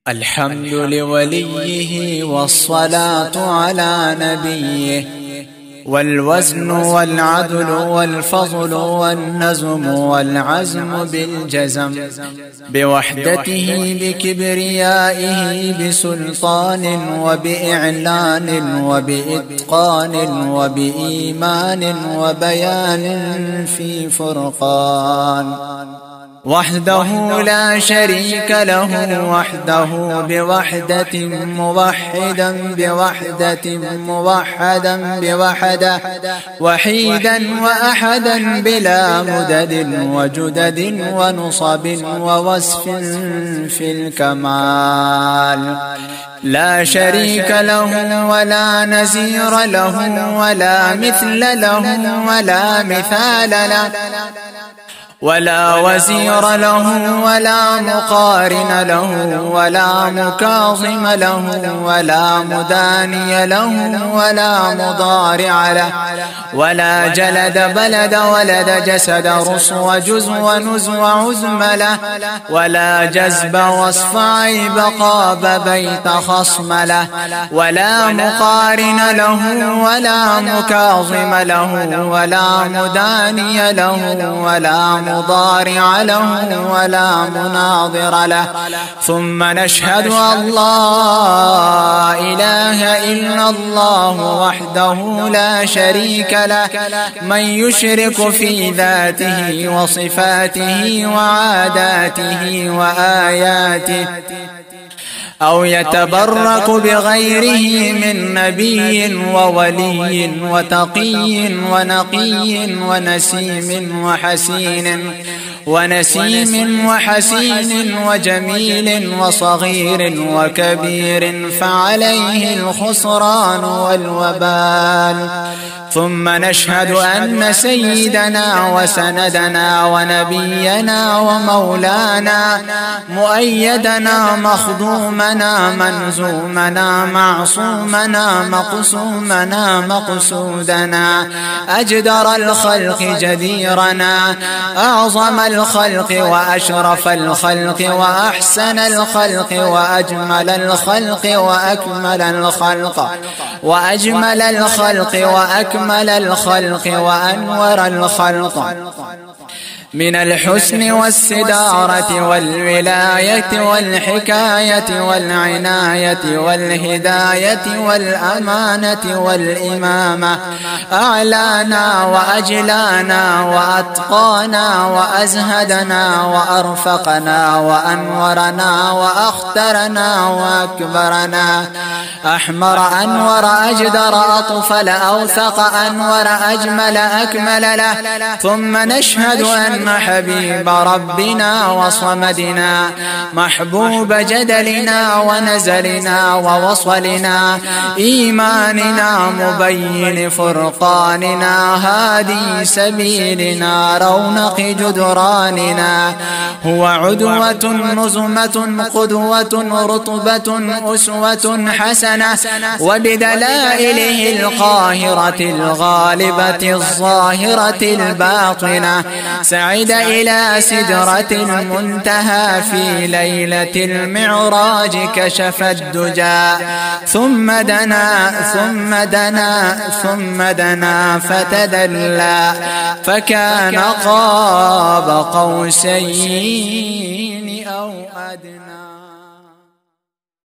الحمد لوليه والصلاة على نبيه، والوزن والعدل والفضل والنزم والعزم بالجزم، بوحدته بكبريائه بسلطان وبإعلان وبإتقان وبإيمان وبيان في فرقان، وحده لا شريك له، وحده بوحدة موحدا بوحدة موحدا بوحده، وحيدا وأحدا بلا مدد وجدد ونصب ووصف في الكمال، لا شريك له ولا نزير له ولا مثل له ولا مثال له، ولا وزير له ولا مقارن له ولا مكاظم له ولا مداني له ولا مضارع له، ولا جلد بلد ولد جسد رسو جزو نزو عزم له، ولا جذب وصف عيب قاب بيت خصم له، ولا مقارن له ولا مكاظم له ولا مداني له ولا مضارع له ولا مناظر له. ثم نشهد أن لا إله إلا الله وحده لا شريك له، من يشرك في ذاته وصفاته وعاداته وآياته أو يتبرك بغيره من نبي وولي وتقي ونقي ونسيم وحسين وجميل وصغير وكبير، فعليه الخسران والوبال. ثم نشهد أن سيدنا وسندنا ونبينا ومولانا مؤيدنا مخدومنا منزومنا معصومنا مقسومنا مقصودنا أجدر الخلق جديرنا أعظم الخلق وأشرف الخلق وأحسن الخلق وأجمل الخلق وأكمل الخلق وأجمل الخلق وأكمل الخلق وأنور الخلق، من الحسن والسدارة والولاية والحكاية والعناية والهداية والأمانة والإمامة، أعلانا وأجلانا وأتقانا وأزهدنا وأرفقنا وأنورنا وأخترنا وأكبرنا، أحمر أنور أجدر أطفل أوثق أنور أجمل أكمل له. ثم نشهد أن حبيب ربنا وصمدنا محبوب جدلنا ونزلنا ووصلنا إيماننا مبين فرقاننا هادي سبيلنا رونق جدراننا، هو عدوة نزمة قدوة رطبة أسوة حسنة، وبدلائله القاهرة الغالبة الظاهرة الباطنة سعد إلى سدرة المنتهى في ليلة المعراج كشف الدجى، ثم دنا فتدلى فكان قاب قوسين أو أدنى.